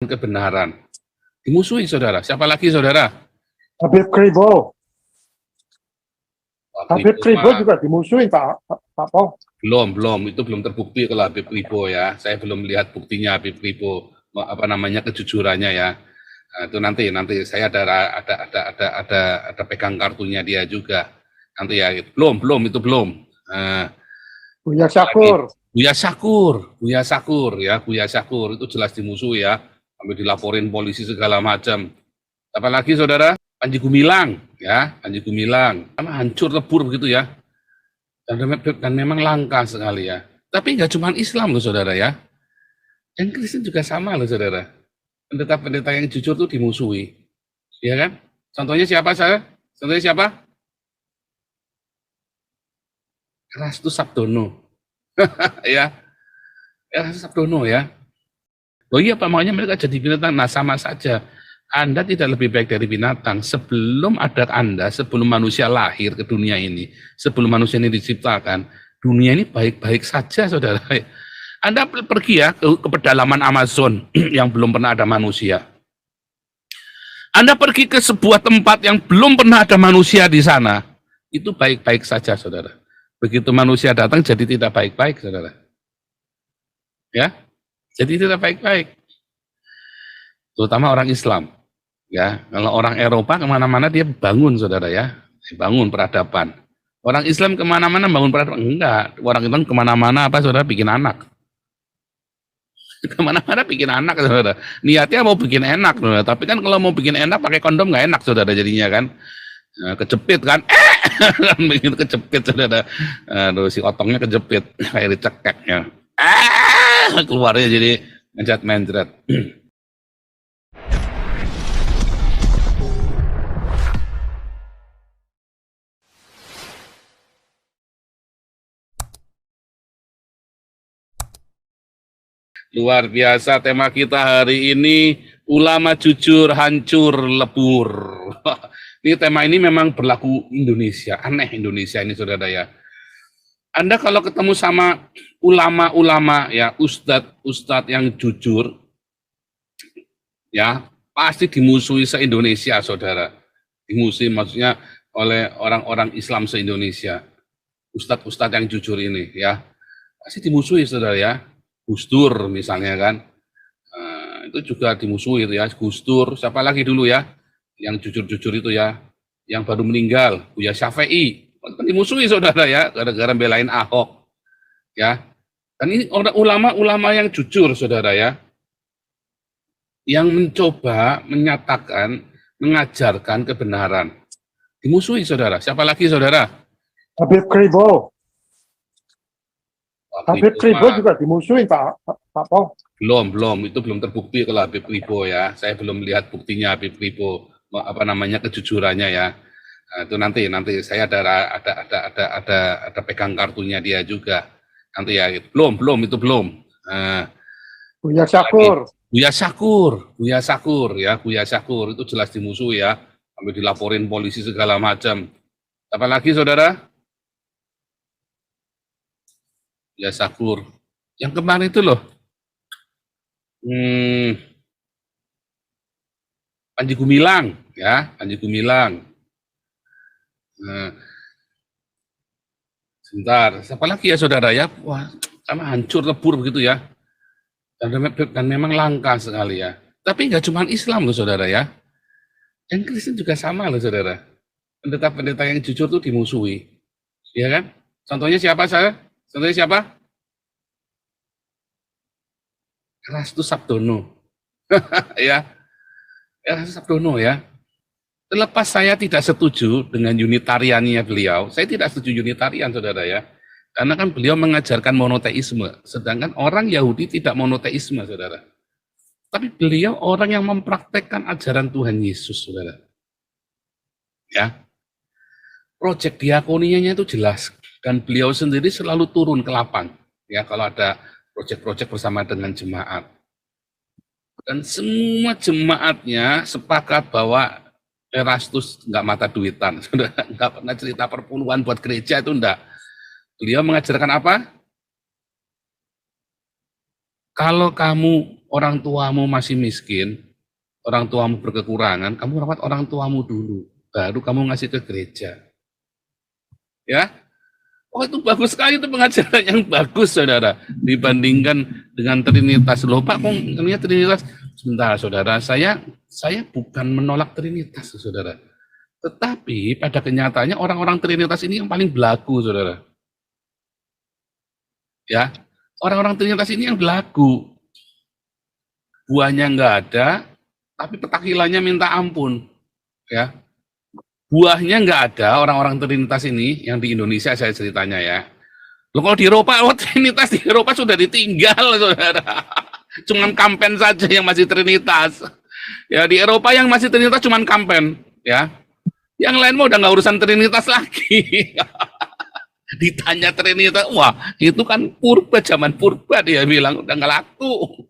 kebenaran. Dimusuhi, saudara. Siapa lagi, saudara? Habib Kribo. Habib Kribo juga dimusuhi, Pak Pong. Belum. Itu belum terbukti kalau Habib Kribo ya. Saya belum lihat buktinya Habib Kribo, kejujurannya ya. Nah, itu nanti saya ada pegang kartunya dia juga. Nanti ya. Belum. Buya Syakur. Buya Syakur itu jelas dimusuhi ya. Sampai dilaporin polisi segala macam. Apalagi saudara? Panji Gumilang ya, karena hancur lebur begitu ya. Dan memang langka sekali ya. Tapi nggak cuma Islam loh saudara ya. Yang Kristen juga sama loh saudara. Pendeta-pendeta yang jujur tuh dimusuhi. Ya kan? Contohnya siapa saya? Contohnya siapa? Erastu Sabdono. Ya. Erastu Sabdono ya. Oh iya Pak, makanya mereka jadi binatang. Nah sama saja. Anda tidak lebih baik dari binatang. Sebelum ada Anda, sebelum manusia lahir ke dunia ini, sebelum manusia ini diciptakan, dunia ini baik-baik saja, saudara. Anda pergi ya ke pedalaman Amazon yang belum pernah ada manusia. Anda pergi ke sebuah tempat yang belum pernah ada manusia di sana, itu baik-baik saja, saudara. Begitu manusia datang, jadi tidak baik-baik, saudara. Ya, jadi tidak baik-baik. Terutama orang Islam. Ya, kalau orang Eropa kemana-mana dia bangun, saudara ya, bangun peradaban. Orang Islam kemana-mana bangun peradaban, enggak. Orang Islam kemana-mana apa, saudara, bikin anak. Kemana-mana bikin anak, saudara. Niatnya mau bikin enak, saudara. Tapi kan kalau mau bikin enak pakai kondom nggak enak, saudara, jadinya kan. Kejepit kan, begitu kejepit, saudara. Aduh, si otongnya kejepit, kayak dicekek ya. Keluarnya jadi mencret-mencret. Luar biasa tema kita hari ini, ulama jujur hancur lebur. Ini tema ini memang berlaku Indonesia, aneh Indonesia ini saudara ya. Anda kalau ketemu sama ulama-ulama ya, ustadz yang jujur, ya pasti dimusuhi se-Indonesia saudara. Dimusuhi maksudnya oleh orang-orang Islam se-Indonesia. Ustadz yang jujur ini ya, pasti dimusuhi saudara ya. Gus Dur misalnya kan, itu juga dimusuhi itu ya. Gus Dur, siapa lagi dulu ya, yang jujur-jujur itu ya, yang baru meninggal, Buya Syafi'i, dimusuhi saudara ya, gara-gara belain Ahok, ya. Dan ini orang ulama-ulama yang jujur saudara ya, yang mencoba menyatakan, mengajarkan kebenaran, dimusuhi saudara. Siapa lagi saudara? Habib Kribo. Habib Kribo juga dimusuhi, Pak Pong. Belum. Itu belum terbukti kalau Habib Kribo ya. Saya belum lihat buktinya Habib Kribo, kejujurannya ya. Nah, itu nanti saya ada pegang kartunya dia juga. Nanti ya. Belum. Buya Syakur. Buya Syakur itu jelas dimusuhi ya. Sampai dilaporin polisi segala macam. Apalagi saudara? Ya Syakur, yang kemarin itu loh, Panji Gumilang, ya Panji Gumilang. Sebentar, siapa lagi ya saudara ya? Wah, karena hancur lebur begitu ya. Dan memang langka sekali ya. Tapi nggak cuma Islam loh saudara ya. Yang Kristen juga sama loh saudara. Pendeta-pendeta yang jujur tuh dimusuhi, ya kan? Contohnya siapa saya? Contohnya siapa? Erastu Sabdono. Ya. Erastu Sabdono ya. Terlepas saya tidak setuju dengan unitariannya beliau, saya tidak setuju unitarian saudara ya. Karena kan beliau mengajarkan monoteisme, sedangkan orang Yahudi tidak monoteisme saudara. Tapi beliau orang yang mempraktekkan ajaran Tuhan Yesus saudara. Ya. Proyek diakonianya itu jelas. Dan beliau sendiri selalu turun ke lapang, ya kalau ada proyek-proyek bersama dengan jemaat. Dan semua jemaatnya sepakat bahwa Erastus nggak mata duitan, nggak pernah cerita perpuluhan buat gereja itu enggak. Beliau mengajarkan apa? Kalau kamu orang tuamu masih miskin, orang tuamu berkekurangan, kamu rawat orang tuamu dulu, baru kamu ngasih ke gereja. Ya, oh itu bagus sekali, itu pengajaran yang bagus, saudara. Dibandingkan dengan Trinitas. Loh Pak, kok namanya Trinitas? Sebentar, saudara. Saya bukan menolak Trinitas, saudara. Tetapi pada kenyataannya orang-orang Trinitas ini yang paling belagu, saudara. Ya, orang-orang Trinitas ini yang belagu. Buahnya nggak ada, tapi petakilannya minta ampun. Ya, buahnya nggak ada orang-orang Trinitas ini yang di Indonesia saya ceritanya ya. Loh, kalau di Eropa, Trinitas di Eropa sudah ditinggal, saudara. Cuman kampen saja yang masih Trinitas. Ya, di Eropa yang masih Trinitas cuman kampen. Ya, yang lain mau udah nggak urusan Trinitas lagi. Ditanya Trinitas, wah itu kan purba, zaman purba, dia bilang udah nggak laku.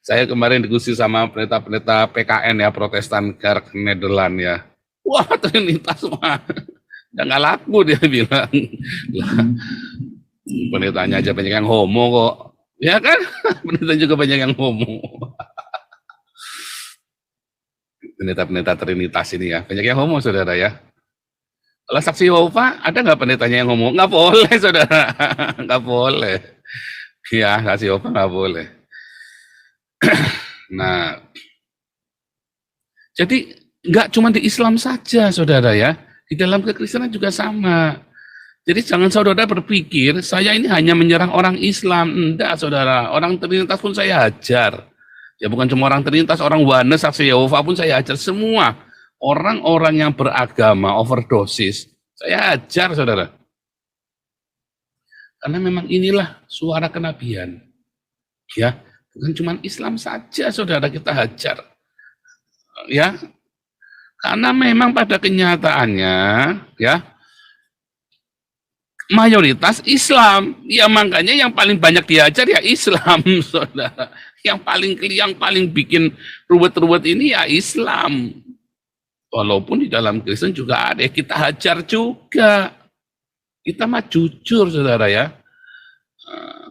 Saya kemarin diskusi sama pendeta-pendeta PKN ya, Protestan Kerk Nederland ya. Wah Trinitas mah udah nggak laku, dia bilang. Lah, pendetanya aja banyak yang homo kok, ya kan? Pendeta juga banyak yang homo. Pendeta-pendeta Trinitas ini ya, banyak yang homo, saudara ya. Kalau saksi Yehova, ada nggak pendetanya yang ngomong? Nggak boleh, saudara. Nggak boleh. Ya, saksi Yehova nggak boleh. Nah, jadi nggak cuma di Islam saja, saudara ya. Di dalam kekristenan juga sama. Jadi jangan saudara berpikir, saya ini hanya menyerang orang Islam. Enggak, saudara. Orang Trinitas pun saya hajar. Ya bukan cuma orang Trinitas, orang Wanes, saksi Yehova pun saya hajar. Semua orang-orang yang beragama overdosis, saya ajar, saudara. Karena memang inilah suara kenabian. Ya, bukan cuma Islam saja, saudara, kita hajar. Ya, karena memang pada kenyataannya, ya, mayoritas Islam. Ya makanya yang paling banyak diajar ya Islam, saudara. Yang paling bikin ruwet-ruwet ini ya Islam. Walaupun di dalam Kristen juga ada, kita hajar juga. Kita mah jujur, saudara ya.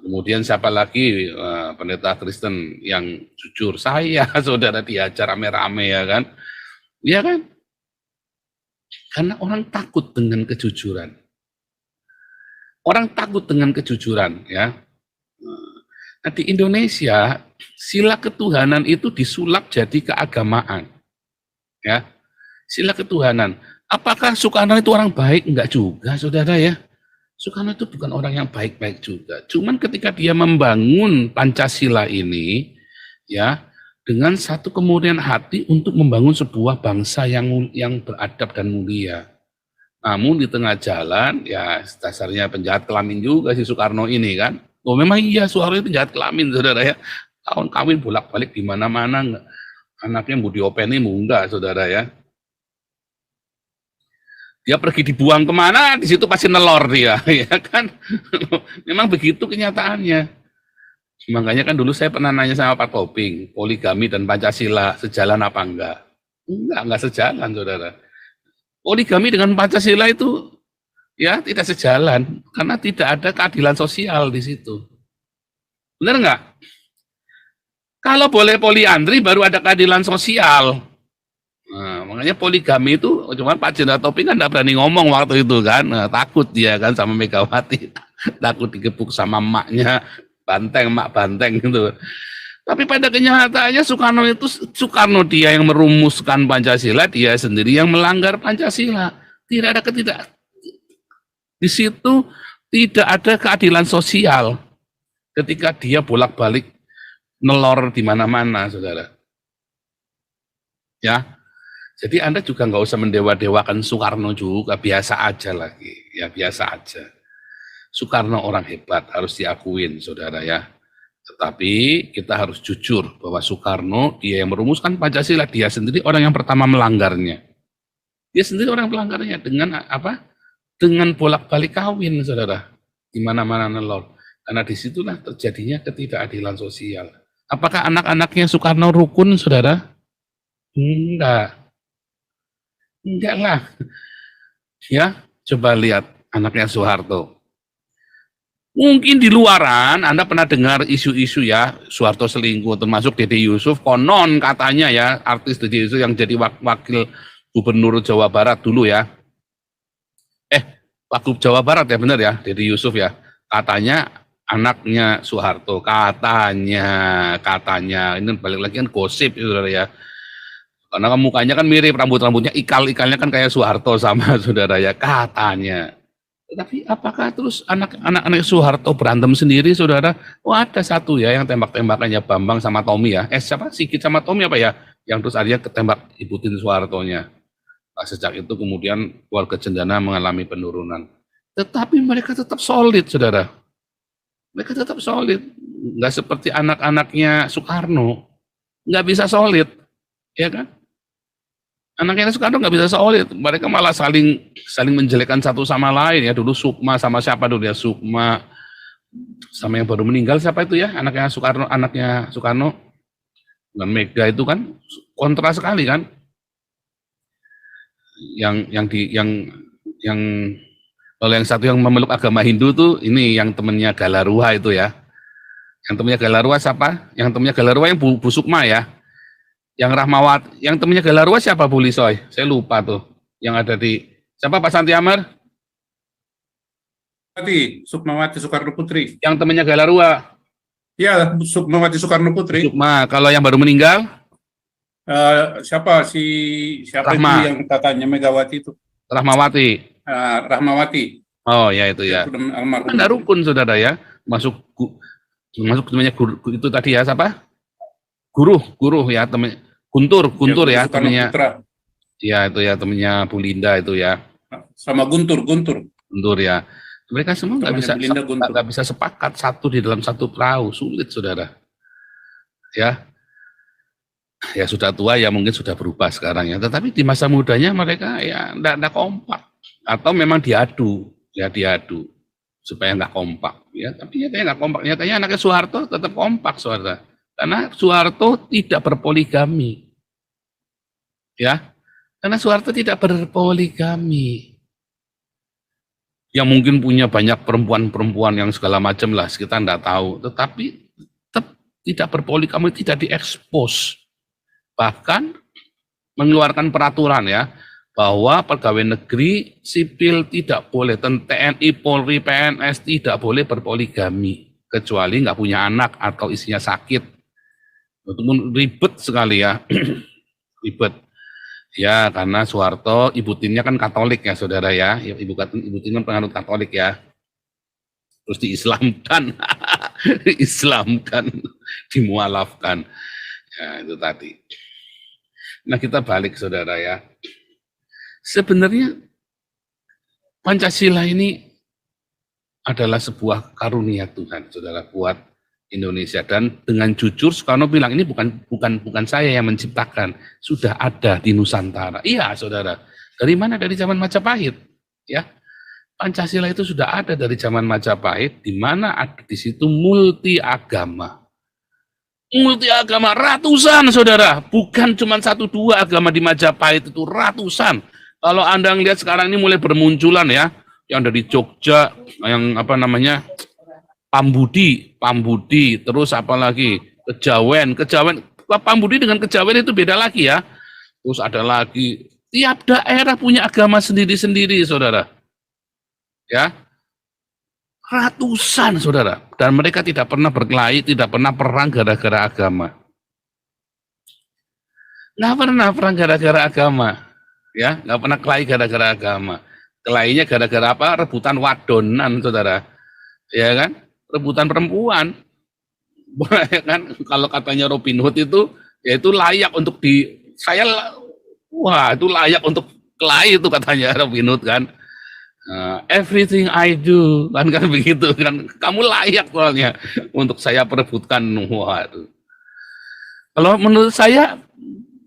Kemudian siapa lagi pendeta Kristen yang jujur? Saya, saudara, diajar rame-rame ya kan. Iya kan? Karena orang takut dengan kejujuran. Orang takut dengan kejujuran ya. Nah, di Indonesia sila ketuhanan itu disulap jadi keagamaan. Ya. Sila ketuhanan. Apakah Soekarno itu orang baik? Enggak juga, saudara ya. Soekarno itu bukan orang yang baik-baik juga. Cuman ketika dia membangun Pancasila ini, ya, dengan satu kemurnian hati untuk membangun sebuah bangsa yang beradab dan mulia. Namun di tengah jalan, ya dasarnya penjahat kelamin juga si Soekarno ini kan. Oh memang iya, Soekarno itu penjahat kelamin, saudara ya. Kawin bolak-balik di mana-mana, anaknya mau diopeni, mau enggak, saudara ya. Dia pergi dibuang kemana, di situ pasti nelor dia, ya kan? Memang begitu kenyataannya. Makanya kan dulu saya pernah nanya sama Pak Toping, poligami dan Pancasila sejalan apa enggak? Enggak sejalan, saudara. Poligami dengan Pancasila itu ya tidak sejalan, karena tidak ada keadilan sosial di situ. Benar enggak? Kalau boleh poliandri baru ada keadilan sosial. Nah, makanya poligami itu cuma Pak Jenderal Toping kan tidak berani ngomong waktu itu kan, takut dia kan sama Megawati, takut digebuk sama emaknya, emak banteng gitu. Tapi pada kenyataannya Soekarno dia yang merumuskan Pancasila, dia sendiri yang melanggar Pancasila. Tidak ada di situ tidak ada keadilan sosial ketika dia bolak-balik nelor di mana-mana, saudara. Ya. Jadi Anda juga nggak usah mendewa-dewakan Soekarno juga, biasa aja lagi, ya biasa aja. Soekarno orang hebat, harus diakuin, saudara ya. Tetapi kita harus jujur bahwa Soekarno, dia yang merumuskan Pancasila, dia sendiri orang yang pertama melanggarnya. Dia sendiri orang pelanggarnya dengan apa? Dengan bolak-balik kawin, saudara. Di mana-mana nelor. Karena disitulah terjadinya ketidakadilan sosial. Apakah anak-anaknya Soekarno rukun, saudara? Enggak. Enggak lah. Ya, coba lihat anaknya Soeharto. Mungkin di luaran Anda pernah dengar isu-isu ya, Soeharto selingkuh, termasuk Dede Yusuf, konon katanya ya, artis Dede Yusuf yang jadi wakil gubernur Jawa Barat dulu ya. Wakil Jawa Barat ya, benar ya, Dede Yusuf ya. Katanya anaknya Soeharto, katanya. Ini balik lagi kan gosip ya, saudara ya. Karena kan mukanya kan mirip, rambut-rambutnya ikalnya kan kayak Soeharto sama saudara ya, katanya. Tapi apakah terus anak-anak Soeharto berantem sendiri, saudara? Oh ada satu ya yang tembak-tembakannya Bambang sama Tommy ya. Siapa? Sigit sama Tommy apa ya? Yang terus akhirnya ketembak Ibu Tien Soehartonya. Nah, sejak itu kemudian keluarga Cendana mengalami penurunan. Tetapi mereka tetap solid, saudara. Mereka tetap solid. Nggak seperti anak-anaknya Soekarno. Nggak bisa solid. Ya kan? Anaknya Soekarno nggak bisa solid, mereka malah saling menjelekkan satu sama lain ya. Dulu Sukma sama siapa dulu ya, Sukma sama yang baru meninggal siapa itu ya, anaknya Soekarno dan Mega itu kan kontra sekali kan. Yang kalau yang satu yang memeluk agama Hindu tuh ini yang temennya Galarua itu ya. Yang temennya Galarua siapa? Yang temennya Galarua yang Bu Sukma ya. Yang Rahmawati, yang temennya Galarua siapa Bu Lisoy? Saya lupa tuh. Yang ada di siapa Pak Santi Amar? Sukmawati Soekarno Putri. Yang temennya Galarua. Ya, Sukmawati Soekarno Putri. Sukma. Kalau yang baru meninggal? Siapa Rahma. itu yang katanya Megawati itu? Rahmawati. Rahmawati. Oh ya itu ya. Anda rukun saudara ya. Masuk temennya guru, itu tadi ya siapa? Guru ya temen Guntur ya temennya. Ya itu ya temennya Bu Linda itu ya. Sama Guntur ya. Mereka semua nggak bisa sepakat satu di dalam satu perahu, sulit saudara. Ya sudah tua ya mungkin sudah berubah sekarang ya. Tetapi di masa mudanya mereka ya nggak kompak atau memang diadu supaya nggak kompak ya. Tapi nyatanya nggak kompak. Nyatanya anaknya Soeharto tetap kompak saudara. Karena Soeharto tidak berpoligami. Ya. Karena Soeharto tidak berpoligami. Yang mungkin punya banyak perempuan-perempuan yang segala macam lah, kita enggak tahu. Tetapi tetap tidak berpoligami, tidak diekspos. Bahkan mengeluarkan peraturan ya, bahwa pegawai negeri sipil tidak boleh, TNI, Polri, PNS tidak boleh berpoligami. Kecuali nggak punya anak atau istrinya sakit. Itu ribet sekali ya, ribet. Ya karena Soeharto, Ibu Tinnya kan Katolik ya saudara ya, Ibu Tin kan penganut Katolik ya. Terus diislamkan, dimualafkan. Ya itu tadi. Nah kita balik saudara ya. Sebenarnya Pancasila ini adalah sebuah karunia Tuhan saudara buat Indonesia, dan dengan jujur Soekarno bilang ini bukan saya yang menciptakan, sudah ada di Nusantara. Iya saudara, dari mana? Dari zaman Majapahit ya. Pancasila itu sudah ada dari zaman Majapahit, di mana ada di situ multi agama ratusan saudara, bukan cuma 1-2 agama di Majapahit, itu ratusan. Kalau Anda lihat sekarang ini mulai bermunculan ya, yang dari Jogja, yang apa namanya Pambudi, terus apa lagi? Kejawen. Pambudi dengan Kejawen itu beda lagi ya. Terus ada lagi, tiap daerah punya agama sendiri-sendiri, saudara. Ya, ratusan, saudara. Dan mereka tidak pernah berkelahi, tidak pernah perang gara-gara agama. Nggak pernah perang gara-gara agama. Ya, nggak pernah kelahi gara-gara agama. Kelahinya gara-gara apa? Rebutan wadonan, saudara. Ya kan? Rebutan perempuan. Kan kalau katanya Robin Hood itu ya itu layak untuk itu layak untuk kelahi itu katanya Robin Hood kan. Everything I do kan begitu kan, kamu layak soalnya untuk saya perebutkan. Waduh. Kalau menurut saya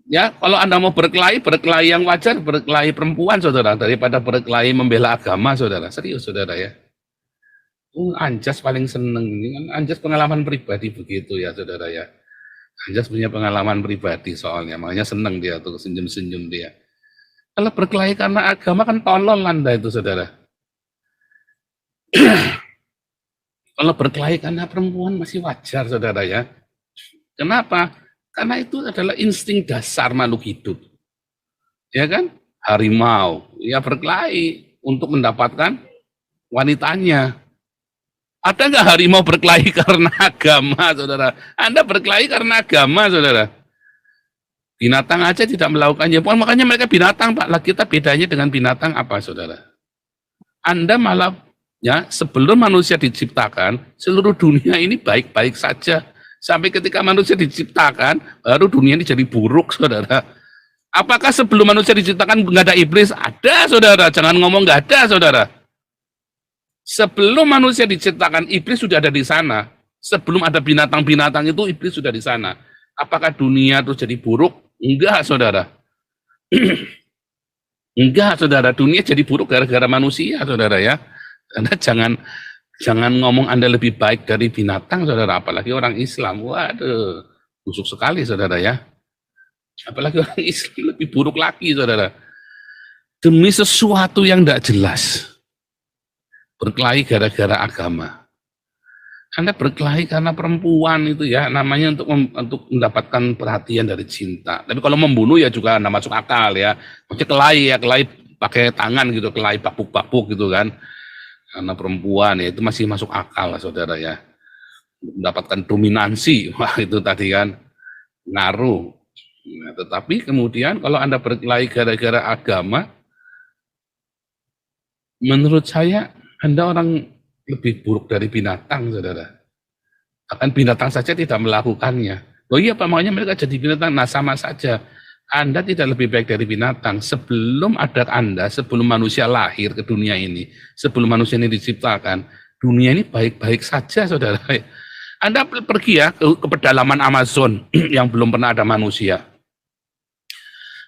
ya, kalau Anda mau berkelahi yang wajar, berkelahi perempuan saudara, daripada berkelahi membela agama saudara. Serius saudara ya. Anjas paling seneng ini kan, Anjas pengalaman pribadi begitu ya saudara ya. Anjas punya pengalaman pribadi soalnya, makanya seneng dia tuh, senyum-senyum dia. Kalau berkelahi karena agama kan tolol Anda itu saudara. Kalau berkelahi karena perempuan masih wajar, saudara ya. Kenapa? Karena itu adalah insting dasar makhluk hidup. Ya kan? Harimau, ya berkelahi untuk mendapatkan wanitanya. Ada nggak harimau berkelahi karena agama, saudara? Anda berkelahi karena agama, saudara. Binatang aja tidak melakukannya. Makanya mereka binatang, Pak. Lah kita bedanya dengan binatang apa, saudara? Anda malah, ya, sebelum manusia diciptakan, seluruh dunia ini baik-baik saja. Sampai ketika manusia diciptakan, baru dunia ini jadi buruk, saudara. Apakah sebelum manusia diciptakan nggak ada iblis? Ada, saudara. Jangan ngomong nggak ada, saudara. Sebelum manusia diciptakan, iblis sudah ada di sana. Sebelum ada binatang-binatang itu, iblis sudah di sana. Apakah dunia terus jadi buruk? Enggak, saudara. Enggak, saudara. Dunia jadi buruk gara-gara manusia, saudara ya. Anda jangan ngomong Anda lebih baik dari binatang, saudara. Apalagi orang Islam. Waduh, busuk sekali, saudara ya. Apalagi orang Islam lebih buruk lagi, saudara. Demi sesuatu yang tidak jelas. Berkelahi gara-gara agama. Anda berkelahi karena perempuan itu ya, namanya untuk mendapatkan perhatian dari cinta. Tapi kalau membunuh ya juga nggak masuk akal ya. Maksudnya kelahi pakai tangan gitu, kelahi bapuk-bapuk gitu kan. Karena perempuan ya itu masih masuk akal lah, saudara ya. Mendapatkan dominansi, wah itu tadi kan ngaruh. Nah, tetapi kemudian kalau Anda berkelahi gara-gara agama, menurut saya Anda orang lebih buruk dari binatang, saudara. Bahkan binatang saja tidak melakukannya. Oh iya, Pak, makanya mereka jadi binatang. Nah, sama saja. Anda tidak lebih baik dari binatang. Sebelum ada Anda, sebelum manusia lahir ke dunia ini, sebelum manusia ini diciptakan, dunia ini baik-baik saja, saudara. Anda pergi ya ke pedalaman Amazon yang belum pernah ada manusia.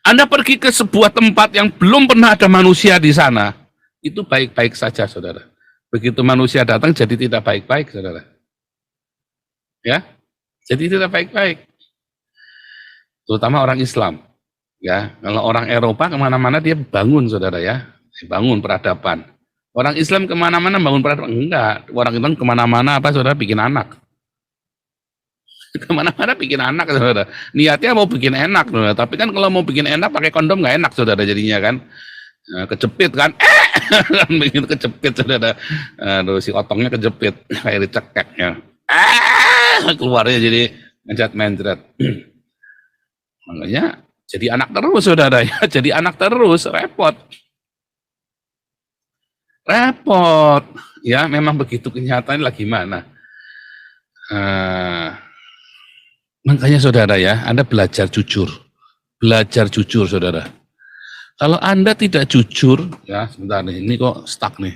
Anda pergi ke sebuah tempat yang belum pernah ada manusia di sana, itu baik-baik saja, saudara. Begitu manusia datang jadi tidak baik-baik, saudara. Ya, jadi tidak baik-baik. Terutama orang Islam. Ya, kalau orang Eropa kemana-mana dia bangun, saudara ya, bangun peradaban. Orang Islam kemana-mana bangun peradaban, enggak. Orang Islam kemana-mana apa, saudara, bikin anak. Kemana-mana bikin anak, saudara. Niatnya mau bikin enak, saudara. Tapi kan kalau mau bikin enak pakai kondom nggak enak, saudara, jadinya kan. Kejepit kan, begitu kejepit, saudara. Aduh, si otongnya kejepit kayak dicekeknya, keluarnya jadi mencret-mencret. Makanya jadi anak terus, saudara ya. Jadi anak terus, repot ya. Memang begitu kenyataannya lagi mana. Makanya, saudara ya, Anda belajar jujur, saudara. Kalau Anda tidak jujur, ya sebentar nih, ini kok stuck nih.